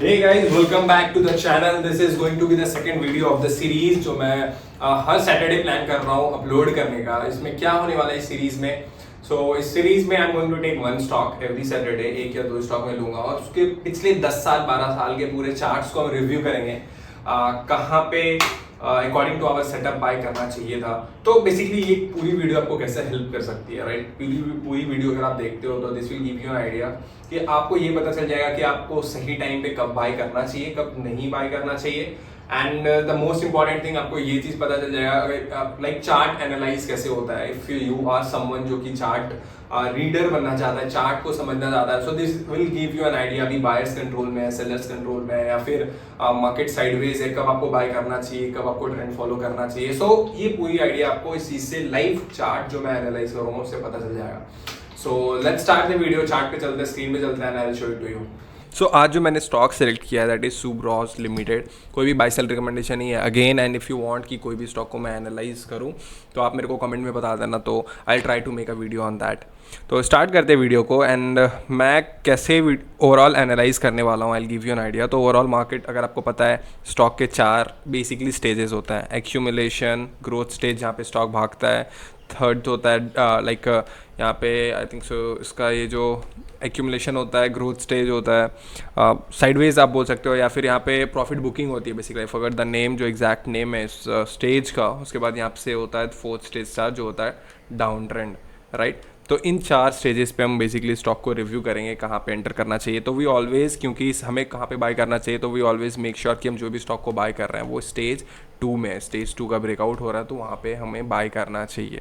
Hey guys, welcome back to the channel. This is going to be the second video of the series जो मैं हर Saturday plan कर रहा हूँ upload करने का। इसमें क्या होने वाला है इस सीरीज में? इस सीरीज में I am going to take one stock every Saturday, एक या दो स्टॉक में लूंगा और उसके पिछले 10 साल 12 साल के पूरे चार्ट्स को हम रिव्यू करेंगे। कहाँ पे according to our setup buy करना चाहिए था। तो बेसिकली ये पूरी वीडियो आपको कैसे हेल्प कर सकती है, राइट? पूरी वीडियो अगर आप देखते हो तो this will give you an idea कि आपको ये पता चल जाएगा कि आपको सही टाइम पे कब बाय करना चाहिए, कब नहीं बाय करना चाहिए। And the most important thing, आपको ये चीज पता चल जाएगा लाइक चार्ट एनालाइज कैसे होता है। इफ यू आर समवन जो कि चार्ट रीडर बनना चाहता है, चार्ट को समझना चाहता है, so this will give you an idea अभी बायर्स कंट्रोल में है, सेलर्स कंट्रोल में है, या फिर मार्केट साइडवेज है, कब आपको बाय करना चाहिए, कब आपको ट्रेंड फॉलो करना चाहिए। ये पूरी आइडिया आपको इस चीज से लाइव चार्ट जो मैं एनालाइज करूंगा उससे पता चल जाएगा। Let's start the video. Chart पे चलते हैं, स्क्रीन पे चलते हैं, I will show it to you. आज जो मैंने स्टॉक सेलेक्ट किया है दैट इज सुब्रॉस लिमिटेड। कोई भी बाय सेल रिकमेंडेशन नहीं है again, and if you want कि कोई भी स्टॉक को मैं एनालाइज करूं तो आप मेरे को कमेंट में बता देना, तो I try to make a video on that. तो स्टार्ट करते हैं वीडियो को। एंड मैं कैसे ओवरऑल एनालाइज करने वाला हूँ, I give you an idea. तो ओवरऑल मार्केट, अगर आपको पता है, स्टॉक के 4 बेसिकली स्टेजेस होता है। एक्यूमुलेशन, ग्रोथ स्टेज जहाँ पे स्टॉक भागता है। थर्ड होता है लाइक यहाँ पे आई थिंक सो इसका ये जो एक्यूमुलेशन होता है, ग्रोथ स्टेज होता है, साइडवेज आप बोल सकते हो, या फिर यहाँ पे प्रॉफिट बुकिंग होती है बेसिकली। अगर द नेम जो एग्जैक्ट नेम है इस स्टेज का, उसके बाद यहाँ से होता है फोर्थ स्टेज स्टार जो होता है डाउन ट्रेंड, राइट? तो इन 4 स्टेजेस पे हम बेसिकली स्टॉक को रिव्यू करेंगे कहाँ पे एंटर करना चाहिए। तो वी ऑलवेज, क्योंकि हमें कहाँ पे बाय करना चाहिए, तो वी ऑलवेज मेक श्योर कि हम जो भी स्टॉक को बाय कर रहे हैं वो स्टेज 2 में है। स्टेज 2 का ब्रेकआउट हो रहा है तो वहाँ पे हमें बाय करना चाहिए।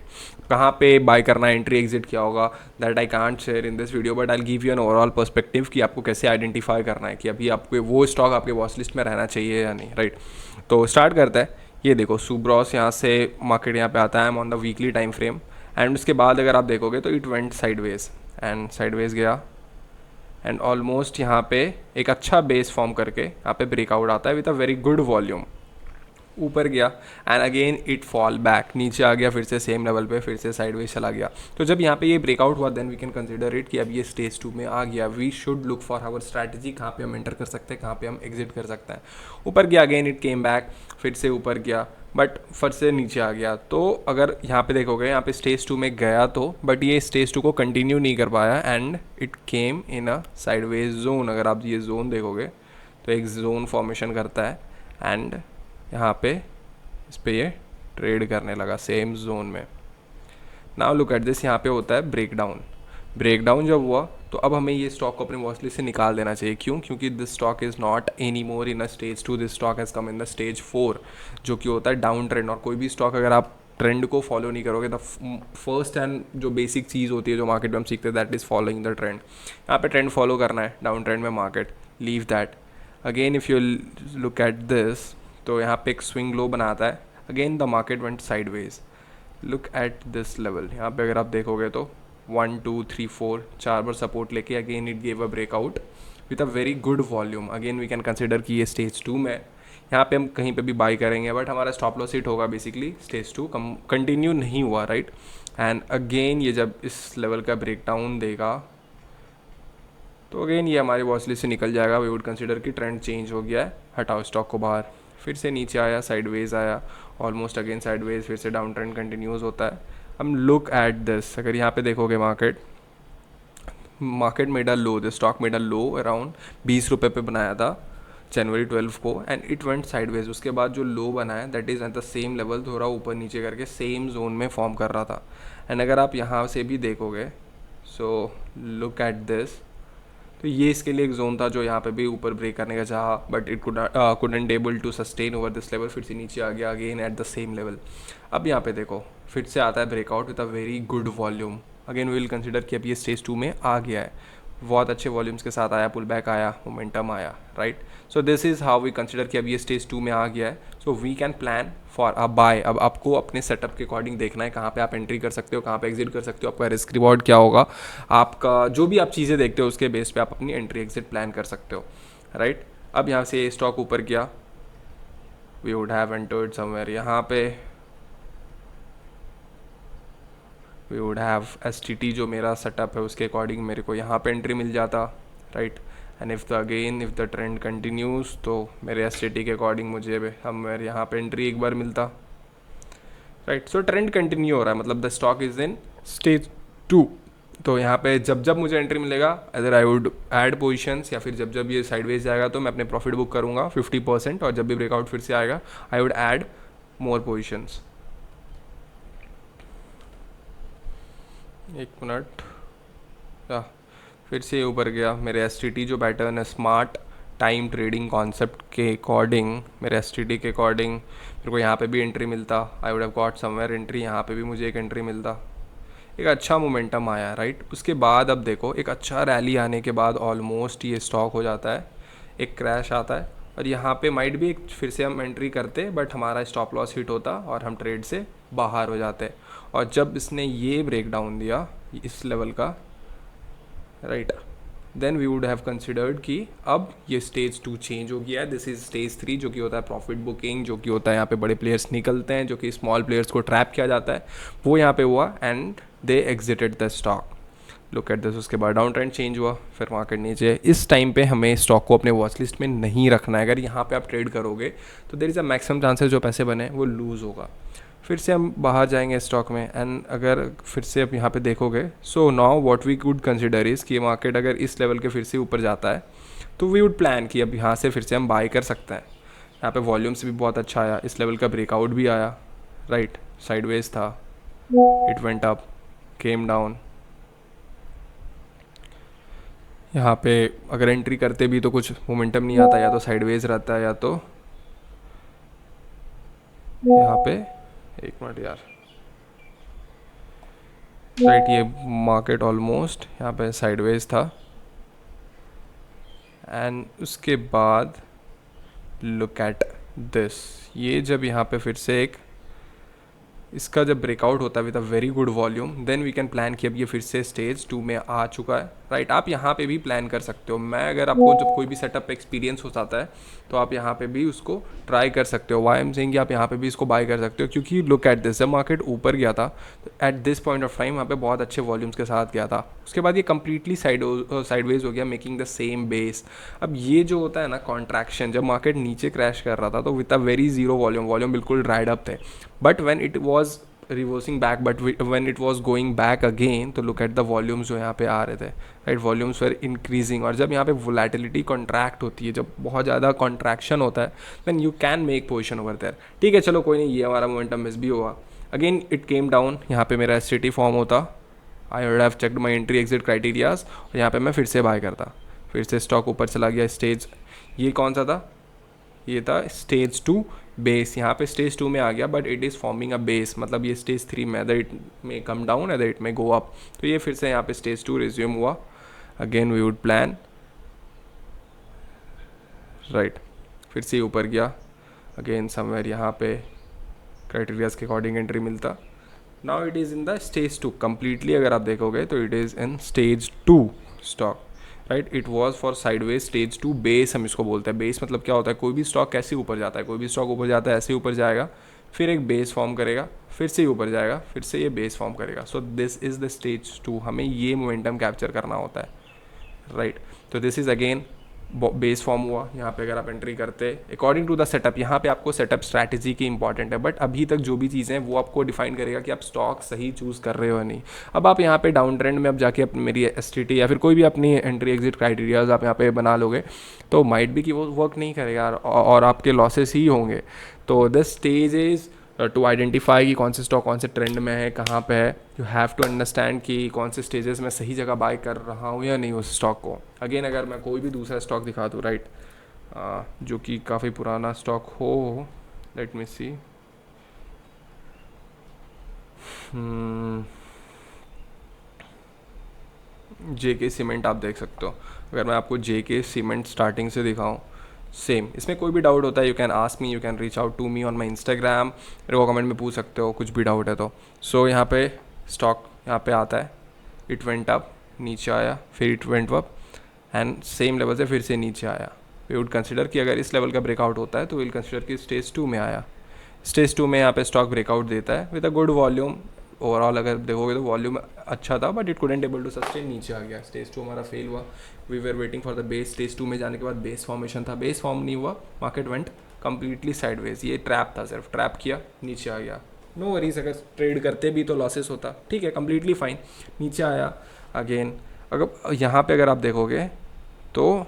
कहाँ पे बाय करना है, एंट्री एग्जिट क्या होगा, that I can't share in this video, but I give you an overall perspective कि आपको कैसे आइडेंटिफाई करना है कि अभी आपको वो स्टॉक आपके वॉच लिस्ट में रहना चाहिए या नहीं, राइट? तो स्टार्ट करता है। ये देखो सुब्रॉस, यहाँ से मार्केट यहाँ पे आता है, on the weekly time frame. And उसके बाद अगर आप देखोगे तो it went sideways, and sideways गया एंड ऑलमोस्ट यहाँ पे एक अच्छा बेस फॉर्म करके यहाँ पे ब्रेकआउट आता है with a very good volume. ऊपर गया and again it fall back, नीचे आ गया, फिर से सेम लेवल पे फिर से साइडवेज चला गया। तो जब यहाँ पे ये ब्रेकआउट हुआ then we can consider it कि अब ये स्टेज 2 में आ गया। We should look for our strategy, कहाँ पे हम एंटर कर सकते हैं, कहाँ पे हम एग्जिट कर सकते हैं। ऊपर गया, अगेन इट केम बैक, फिर से ऊपर गया, बट फिर से नीचे आ गया। तो अगर यहाँ पे देखोगे, यहाँ पे स्टेज 2 में गया तो, बट ये स्टेज 2 को कंटिन्यू नहीं कर पाया and it came in a sideways zone. अगर आप ये जोन देखोगे तो एक जोन फॉर्मेशन करता है एंड यहाँ पे इस पे ये ट्रेड करने लगा सेम जोन में। नाउ लुक एट दिस, यहाँ पे होता है ब्रेकडाउन। ब्रेकडाउन जब हुआ तो अब हमें ये स्टॉक को अपने वॉच लिस्ट से निकाल देना चाहिए। क्यों? क्योंकि this stock is not any more in a stage 2, this stock has come in the stage 4, जो कि होता है डाउन ट्रेंड। और कोई भी स्टॉक अगर आप ट्रेंड को फॉलो नहीं करोगे, द फर्स्ट एंड जो बेसिक चीज़ होती है जो मार्केट में हम सीखते हैं, that is following the trend. यहाँ पे ट्रेंड फॉलो करना है, डाउन ट्रेंड में market, leave that. Again if you look at this, तो यहाँ पे एक स्विंग लो बनाता है, again the market went sideways. Look at this level, यहाँ पे अगर आप देखोगे तो 1 2 3 4 4 बार सपोर्ट लेके again it gave a breakout with a very good volume. Again we can consider कि ये स्टेज 2 में, यहाँ पे हम कहीं पे भी बाई करेंगे, बट हमारा स्टॉप लॉस हिट होगा बेसिकली। स्टेज 2 कंटिन्यू नहीं हुआ, राइट? एंड अगेन ये जब इस लेवल का ब्रेकडाउन देगा तो अगेन ये हमारे वॉच लिस्ट से निकल जाएगा। वी वुड कंसिडर कि ट्रेंड चेंज हो गया है, हटाओ स्टॉक को बाहर। फिर से नीचे आया, साइडवेज आया, ऑलमोस्ट अगेन साइडवेज, फिर से डाउन ट्रेंड कंटिन्यूज होता है। हम लुक एट दिस, अगर यहाँ पे देखोगे market made a low, this stock made a low around 20 रुपये पे बनाया था जनवरी 12 को, एंड इट वेंट साइडवेज। उसके बाद जो लो बना है that is eight the same level, थोड़ा ऊपर नीचे करके सेम जोन में फॉर्म कर रहा था। एंड अगर आप यहाँ से भी देखोगे, सो लुक एट दिस, तो ये इसके लिए एक जोन था जो यहाँ पे भी ऊपर ब्रेक करने का चाहा, but it couldn't able to sustain over this level. फिर से नीचे आ गया again at the same level. अब यहाँ पे देखो फिर से आता है breakout with a very good volume. Again will consider कि अब ये स्टेज 2 में आ गया है, बहुत अच्छे वॉल्यूम्स के साथ आया, पुल बैक आया, मोमेंटम आया, right? So this is how we consider कि अब ये स्टेज 2 में आ गया है, so we can plan for a buy. अब आपको अपने सेटअप के अकॉर्डिंग देखना है कहाँ पे आप एंट्री कर सकते हो, कहाँ पे एग्जिट कर सकते हो, आपका रिस्क रिवॉर्ड क्या होगा, आपका जो भी आप चीज़ें देखते हो उसके बेस पे आप अपनी एंट्री एग्जिट प्लान कर सकते हो, राइट? अब यहाँ से स्टॉक ऊपर गया, we would have entered somewhere, यहाँ पे we would have S T T, जो मेरा सेटअप है उसके अकॉर्डिंग मेरे को यहाँ पे एंट्री मिल जाता, right? And if the trend continues तो मेरे एसटीटी के अकॉर्डिंग मुझे मेरे यहाँ पे एंट्री एक बार मिलता, राइट। सो ट्रेंड कंटिन्यू हो रहा है, मतलब the stock is in stage 2। तो यहाँ पे जब जब मुझे एंट्री मिलेगा other I would add positions, या फिर जब जब ये साइडवेज जाएगा तो मैं अपने प्रॉफिट बुक करूँगा 50%, और जब भी ब्रेकआउट फिर से आएगा I would add more positions. एक मिनट, या फिर से ऊपर गया। मेरे एसटीटी जो पैटर्न है स्मार्ट टाइम ट्रेडिंग कॉन्सेप्ट के अकॉर्डिंग, मेरे एसटीटी के अकॉर्डिंग मेरे को यहाँ पे भी एंट्री मिलता, I would have got somewhere entry, यहाँ पे भी मुझे एक एंट्री मिलता, एक अच्छा मोमेंटम आया, राइट। उसके बाद अब देखो एक अच्छा रैली आने के बाद ऑलमोस्ट ये स्टॉक हो जाता है, एक क्रैश आता है, और यहाँ पे माइट भी एक फिर से हम एंट्री करते बट हमारा स्टॉप लॉस हिट होता और हम ट्रेड से बाहर हो जाते। और जब इसने ये ब्रेक डाउन दिया इस लेवल का, right, then we would have considered कि अब ये स्टेज 2 चेंज हो गया है, दिस इज स्टेज 3 जो कि होता है प्रॉफिट बुकिंग, जो कि होता है यहाँ पे बड़े प्लेयर्स निकलते हैं, जो कि स्मॉल प्लेयर्स को ट्रैप किया जाता है, वो यहाँ पे हुआ and they exerted the stock. Look at this. उसके बाद डाउन ट्रेंड चेंज हुआ, फिर मार्केट नीचे। इस टाइम पे हमें स्टॉक को अपने वॉच लिस्ट में नहीं रखना है। अगर यहाँ पे आप ट्रेड करोगे तो there is a maximum chances जो पैसे बने वो लूज़ होगा, फिर से हम बाहर जाएंगे स्टॉक में। एंड अगर फिर से आप यहाँ पे देखोगे, so now what we could consider is कि मार्केट अगर इस लेवल के फिर से ऊपर जाता है तो वी वुड प्लान कि अब यहाँ से फिर से हम बाय कर सकते हैं। यहाँ पे वॉल्यूम्स भी बहुत अच्छा आया, इस लेवल का ब्रेकआउट भी आया, राइट, साइडवेज था, it went up, came down. यहाँ पे अगर एंट्री करते भी तो कुछ मोमेंटम नहीं आता, या तो साइडवेज रहता है या तो यहाँ पे, एक मिनट यार, राइट, ये मार्केट ऑलमोस्ट यहाँ पे साइडवेज था। एंड उसके बाद लुक एट दिस, ये जब यहाँ पे फिर से एक इसका जब ब्रेकआउट होता है with a very good volume, then we can plan कि अब ये फिर से स्टेज 2 में आ चुका है, राइट। आप यहाँ पे भी प्लान कर सकते हो। मैं अगर आपको जब कोई भी सेटअप एक्सपीरियंस हो जाता है तो आप यहाँ पे भी उसको ट्राई कर सकते हो। वाई एम सेइंग कि आप यहाँ पे भी इसको बाय कर सकते हो, क्योंकि लुक एट दिस, जब मार्केट ऊपर गया था at this point of time यहाँ पे बहुत अच्छे वॉल्यूम्स के साथ गया था, उसके बाद ये कंप्लीटली साइडवेज हो गया, मेकिंग द सेम बेस। अब ये जो होता है ना कॉन्ट्रैक्शन, जब मार्केट नीचे क्रैश कर रहा था तो with a very zero volume बिल्कुल ड्राइड अप थे, but when it was reversing back, but when it was going back again तो लुक एट द वॉल्यूम्स जो यहाँ पे आ रहे थे, राइट, वॉल्यूम्स वर इंक्रीजिंग। और जब यहाँ पे वोलेटिलिटी कॉन्ट्रैक्ट होती है, जब बहुत ज़्यादा कॉन्ट्रैक्शन होता है, then you can make position over there. ठीक है, चलो कोई नहीं, ये हमारा मोमेंटम मिस भी हुआ। अगेन इट केम डाउन, यहाँ पे मेरा एसटीटी फॉर्म होता, I would have checked my entry exit criterias, और यहाँ पे मैं फिर से बाय करता, फिर से स्टॉक ऊपर चला गया। स्टेज ये कौन सा था, ये था स्टेज 2 बेस, यहाँ पे स्टेज 2 में आ गया, but it is forming a base, मतलब ये स्टेज 3 में, अदर इट में कम डाउन, अदर इट में गो अप। तो ये फिर से यहाँ पे स्टेज 2 रिज्यूम हुआ। Again we would plan, right, फिर से ऊपर गया, अगेन समवेयर यहाँ पे क्राइटेरियाज के अकॉर्डिंग एंट्री मिलता। Now it is in the stage 2 completely. अगर आप देखोगे तो it is in stage 2 stock, right. It was for sideways stage 2 base, हम इसको बोलते हैं। बेस मतलब क्या होता है, कोई भी स्टॉक कैसे ऊपर जाता है, कोई भी स्टॉक ऊपर जाता है ऐसे ऊपर जाएगा, फिर एक बेस फॉर्म करेगा, फिर से ऊपर जाएगा, फिर से ये बेस फॉर्म करेगा। सो दिस इज़ द स्टेज 2, हमें ये मोमेंटम कैप्चर करना होता है, राइट। तो this is again base form हुआ। यहाँ पे अगर आप एंट्री करते अकॉर्डिंग टू द सेटअप, यहाँ पे आपको सेटअप स्ट्रैटेजी की इंपॉर्टेंट है, बट अभी तक जो भी चीज़ें हैं वो आपको डिफाइन करेगा कि आप स्टॉक सही चूज़ कर रहे हो या नहीं। अब आप यहाँ पे डाउन ट्रेंड में अब जाके अपनी मेरी एसटीटी या फिर कोई भी अपनी एंट्री एग्जिट क्राइटेरियाज आप यहाँ पे बना लोगे तो माइट भी कि वो वर्क नहीं करेगा और आपके लॉसेस ही होंगे। तो the stage is to identify कि कौन से स्टॉक कौन से ट्रेंड में है, कहाँ पे है। यू हैव टू अंडरस्टैंड कि कौन से स्टेजेस में सही जगह बाय कर रहा हूँ या नहीं उस स्टॉक को। अगेन अगर मैं कोई भी दूसरा स्टॉक दिखा दूँ, राइट, जो कि काफ़ी पुराना स्टॉक हो, लेट मी सी, जेके सीमेंट आप देख सकते हो। अगर मैं आपको जेके सीमेंट स्टार्टिंग से दिखाऊँ, सेम, इसमें कोई भी डाउट होता है you can ask me, you can reach out to me on my Instagram, मेरे को कमेंट में पूछ सकते हो कुछ भी डाउट है तो। सो यहाँ पे स्टॉक यहाँ पे आता है, इट वेंट अप, नीचे आया, फिर it went up and same level से फिर से नीचे आया। वी वुड कंसिडर कि अगर इस लेवल का ब्रेकआउट होता है तो विल कंसिडर कि स्टेज 2 में आया। स्टेज 2 में यहाँ पे स्टॉक ब्रेकआउट देता है with a good volume, overall अगर देखोगे तो वॉल्यूम अच्छा था, but it couldn't able to sustain, नीचे आ गया। स्टेज 2 हमारा फेल हुआ। We were waiting for the base. Stage 2 में जाने के बाद बेस फॉर्मेशन था, बेस फॉर्म नहीं हुआ, मार्केट वेंट कंप्लीटली साइडवेज। ये ट्रैप था, सिर्फ ट्रैप किया, नीचे आ गया। नो वरीज, अगर ट्रेड करते भी तो लॉसेस होता, ठीक है, कम्प्लीटली फाइन। नीचे आया अगेन, अगर यहाँ पे अगर आप देखोगे तो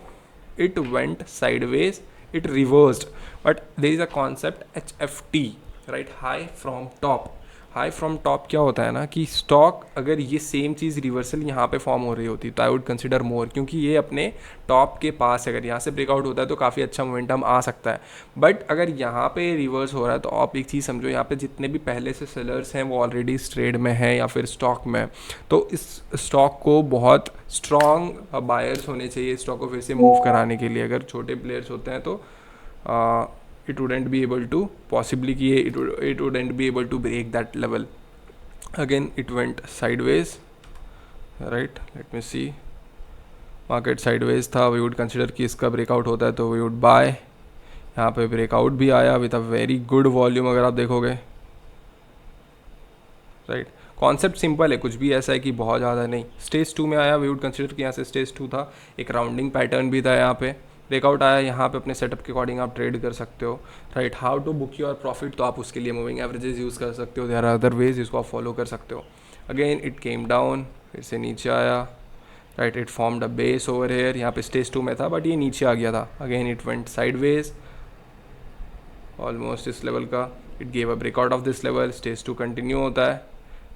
it went sideways, it reversed, but there is a concept HFT, right, high from top. High from top क्या होता है ना कि स्टॉक अगर ये सेम चीज़ रिवर्सल यहाँ पे फॉर्म हो रही होती तो आई वुड कंसिडर मोर, क्योंकि ये अपने टॉप के पास, अगर यहाँ से ब्रेकआउट होता है तो काफ़ी अच्छा मोमेंटम आ सकता है। बट अगर यहाँ पे रिवर्स हो रहा है तो आप एक चीज़ समझो, यहाँ पे जितने भी पहले से सेलर्स हैं वो ऑलरेडी इस ट्रेड में हैं या फिर स्टॉक में, तो इस स्टॉक को बहुत स्ट्रॉन्ग बायर्स होने चाहिए स्टॉक को फिर से मूव कराने के लिए। अगर छोटे प्लेयर्स होते हैं तो it wouldn't be able to possibly कि it wouldn't be able to break that level. Again it went sideways, right, let me see, market sideways था, we would consider कि इसका breakout होता है तो we would buy। यहाँ पे breakout भी आया with a very good volume अगर आप देखोगे, राइट। कॉन्सेप्ट सिंपल है, कुछ भी ऐसा है कि बहुत ज़्यादा नहीं। स्टेज 2 में आया, वी वुड कंसिडर कि यहाँ से स्टेज 2 था, एक राउंडिंग पैटर्न भी था, यहाँ पे ब्रेकआउट आया, यहाँ पे अपने सेटअप के अकॉर्डिंग आप ट्रेड कर सकते हो, right. How to book your profit, तो आप उसके लिए मूविंग एवरेजेस यूज़ कर सकते हो, देयर आर अदर वेज जिसको आप फॉलो कर सकते हो। अगेन इट केम डाउन, फिर से नीचे आया, right, it formed a base over here, यहाँ पे स्टेज 2 में था बट ये नीचे आ गया था। Again it went sideways almost इस लेवल का, it gave a breakout of this level, stage 2 continue होता है,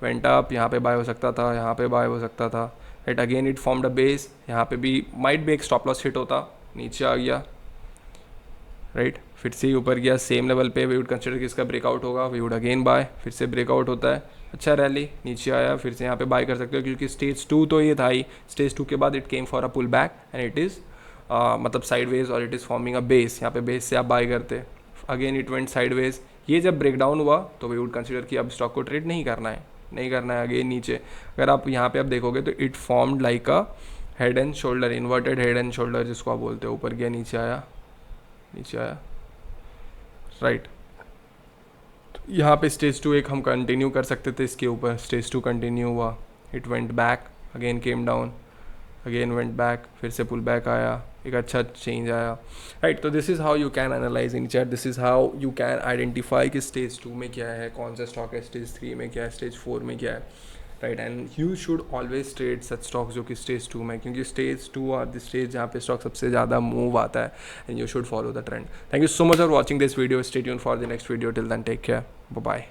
वेंट अप, यहाँ पे बाय हो सकता था, यहाँ पे बाय हो सकता था, right. Again it formed a base, यहाँ पे भी माइट भी एक स्टॉप लॉस हिट होता, नीचे आ गया, राइट, फिर से ऊपर गया सेम लेवल पे, वी वुड कंसिडर कि इसका ब्रेकआउट होगा, वी वुड अगेन बाय, फिर से ब्रेकआउट होता है, अच्छा रैली, नीचे आया, फिर से यहाँ पे बाय कर सकते हो, क्योंकि स्टेज 2 तो ये था ही। स्टेज 2 के बाद it came for a pull back and it is मतलब साइडवेज और it is forming a base, यहाँ पे बेस से आप बाय करते। अगेन इट वेंट साइडवेज, ये जब ब्रेकडाउन हुआ तो वी वुड कंसिडर कि अब स्टॉक को ट्रेड नहीं करना है, अगेन नीचे अगर आप यहाँ पे आप देखोगे तो it formed like a head and shoulder, inverted head and shoulder जिसको आप बोलते हो, ऊपर गया, नीचे आया, राइट। यहाँ पे स्टेज 2 एक हम कंटिन्यू कर सकते थे इसके ऊपर, स्टेज 2 कंटिन्यू हुआ, it went back, again came down, again went back, फिर से पुल बैक आया, एक अच्छा चेंज आया, राइट। तो this is how you can analyse in chat, this is how you can identify कि स्टेज 2 में क्या है, कौन सा स्टॉक है, स्टेज 3 में क्या है, स्टेज 4 में क्या है, right. And you should always trade such stocks जो कि स्टेज 2 में, क्योंकि स्टेज 2 आर द स्टेज जहाँ पे स्टॉक सबसे ज़्यादा मूव आता है, and you should follow the trend. Thank you so much for watching this video, stay tuned for the next video, till then take care, bye bye.